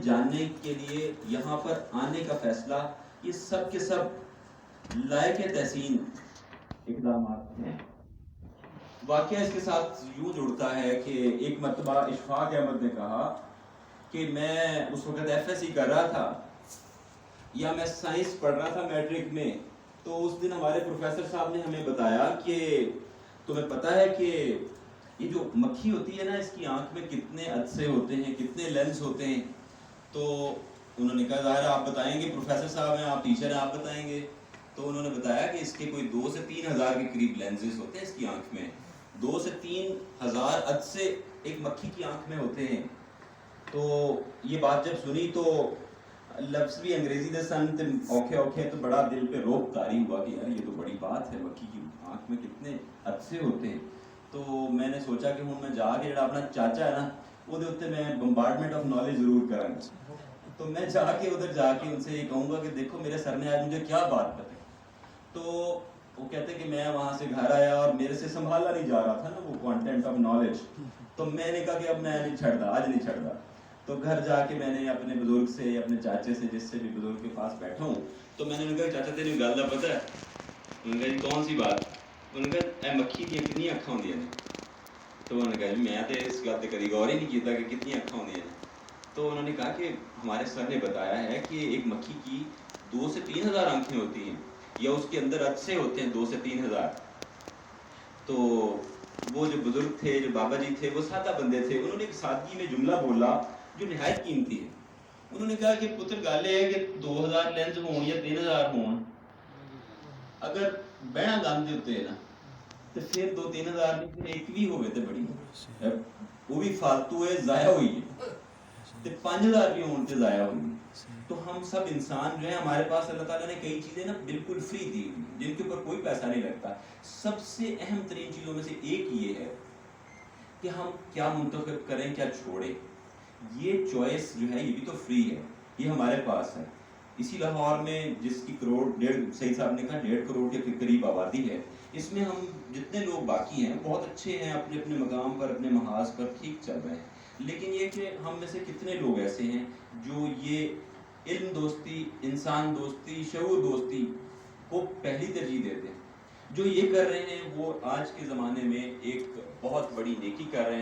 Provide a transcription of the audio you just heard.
جاننے کے لیے یہاں پر آنے کا فیصلہ یہ سب کے سب لائق تحسین اقدامات ہیں۔ واقعہ اس کے ساتھ یوں جڑتا ہے کہ ایک مرتبہ اشفاق احمد نے کہا کہ میں اس وقت ایف ایس سی کر رہا تھا یا میں سائنس پڑھ رہا تھا میٹرک میں، تو اس دن ہمارے پروفیسر صاحب نے ہمیں بتایا کہ تمہیں پتہ ہے کہ یہ جو مکھی ہوتی ہے نا، اس کی آنکھ میں کتنے عدسے ہوتے ہیں، کتنے لینس ہوتے ہیں؟ تو انہوں نے کہا ظاہر آپ بتائیں گے، پروفیسر صاحب ہیں، آپ ٹیچر ہیں، آپ بتائیں گے۔ تو انہوں نے بتایا کہ اس کے کوئی 2 سے 3 ہزار کے قریب لینزز ہوتے ہیں اس کی آنکھ میں، 2 سے 3 ہزار عدسے ایک مکھی کی آنکھ میں ہوتے ہیں۔ تو یہ بات جب سنی تو لفظ بھی انگریزی دے سن تے اوکھے اوکھے تو بڑا دل پہ روب طاری ہوا کہ یار یہ تو بڑی بات ہے، مکھی کی آنکھ میں کتنے عدسے ہوتے ہیں۔ تو میں نے سوچا کہ ہوں میں جا کے جڑا اپنا چاچا ہے نا وہ دے اتنے میں بمبارڈمنٹ آف نالج ضرور کروں گا۔ تو میں جا کے ادھر جا کے ان سے یہ کہوں گا کہ دیکھو میرے سر نے آج مجھے کیا بات بتائی۔ تو وہ کہتے کہ میں وہاں سے گھر آیا اور میرے سے سنبھالا نہیں جا رہا تھا نا وہ کانٹینٹ آف نالج، تو میں نے کہا کہ اب میں نہیں چھڑتا، آج نہیں چھڑتا۔ تو گھر جا کے میں نے اپنے بزرگ سے، اپنے چاچے سے، جس سے بھی بزرگ کے پاس بیٹھا ہوں، تو میں نے کہا چاچا تیری گل دا پتہ ہے؟ انہوں نے کہا جی کون سی بات؟ انہوں نے کہا اے مکھی دیا کتنی اکھاں ہوندیاں نے؟ تو انہوں نے کہا جی میں تو اس گل تے کدی غور ہی نہیں کیتا کہ کتنی اکھاں ہوندیاں نے۔ تو انہوں نے کہا کہ ہمارے سر نے بتایا ہے کہ ایک مکھی کی 2 سے 3 ہزار آنکھیں ہوتی ہیں، یا اس کے اندر عدسے ہوتے ہیں 2 سے 3 ہزار۔ تو وہ جو بزرگ تھے، جو بابا جی تھے، وہ سادہ بندے تھے، انہوں نے ایک سادگی میں جملہ بولا جو نہایت قیمتی ہے۔ انہوں نے کہا کہ پتر گل یہ ہے کہ 2000 لینز ہون یا 3000 ہون، اگر بہنا گند دے اتنے ہے نا تو پھر 2-3 ہزار نہیں، پھر ایک بھی ہوئے تو بڑی وہ بھی فالتو ہے، ضائع ہوئی ہے، تو 5000 بھی ہون تو ضائع ہوئی ہے۔ تو ہم سب انسان جو ہیں، ہمارے پاس اللہ تعالیٰ نے کئی چیزیں نا بالکل فری دی ہوئی جن کے اوپر کوئی پیسہ نہیں لگتا۔ سب سے اہم ترین چیزوں میں سے ایک یہ ہے کہ ہم کیا منتخب کریں، کیا چھوڑیں۔ یہ چوائس جو ہے یہ بھی تو فری ہے، یہ ہمارے پاس ہے۔ اسی لاہور میں جس کی سعید صاحب نے کہا 1.5 کروڑ کے قریب آبادی ہے، اس میں ہم جتنے لوگ باقی ہیں بہت اچھے ہیں، اپنے اپنے مقام پر، اپنے محاذ پر ٹھیک چل رہے ہیں، لیکن یہ کہ ہم میں سے کتنے لوگ ایسے ہیں جو یہ علم دوستی، انسان دوستی، شعور دوستی کو پہلی ترجیح دیتے ہیں۔ جو یہ کر رہے ہیں وہ آج کے زمانے میں ایک بہت بڑی نیکی کر رہے ہیں۔